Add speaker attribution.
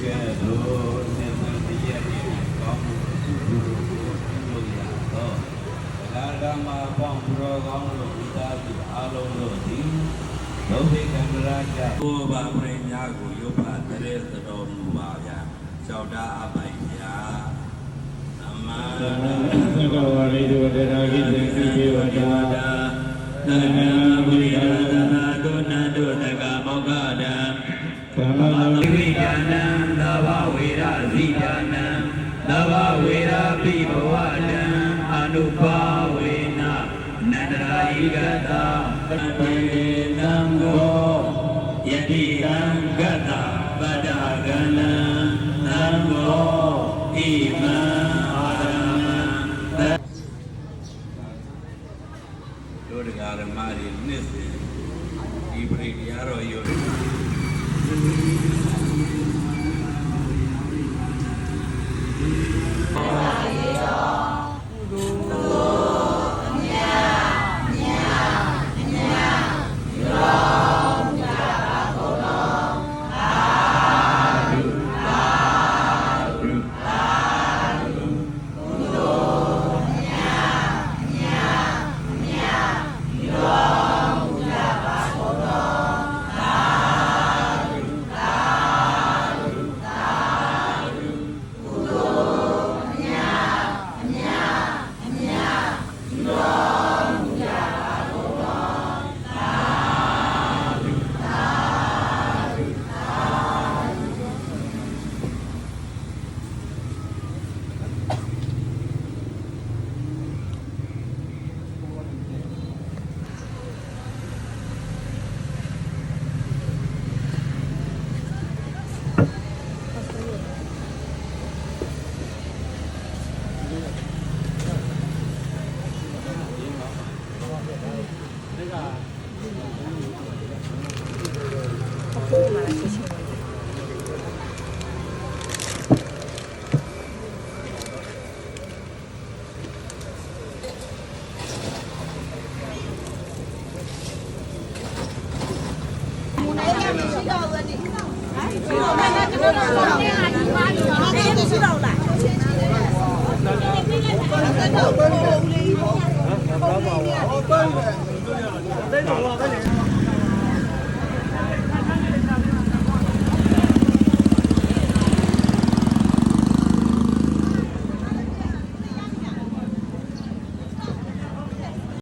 Speaker 1: ခဲ့သို့သင်္သတိရဲ့ကောင်းမှုကုသိုလ်ကိုလုပ်ရသောဒါကမှာပေါင်းတော်ကောင်းတို့ဥဒါတိအလုံးတို့သည်ဒုဗိကံရာကြဘောဘာပရိညာကိုရုပ်ပါတရေသတော်မူပါဗျာကြောက်တာအပိုင်ဗျာသမ္မာသကဝရိတုတရာဂိသေတိဝဒာသနဝိရဒနာဒုနန္တုတကမောဂဒံသမ္မာဝိဒာနံသဗ္ဗဝေရဇိဒာနံသဗ္ဗဝေရပိဘဝတံအနုပါဝေနနန္တရာယိကတာပတိတံကိုယတိတံဂတပဒဂနံသံကိုဣမံအာရမံတို့တရားဓမ္မတွေနှစ်စဉ်ဒီပရိတရားတော်ရုပ်
Speaker 2: Hãy subscribe cho kênh Ghiền Mì Gõ để không bỏ lỡ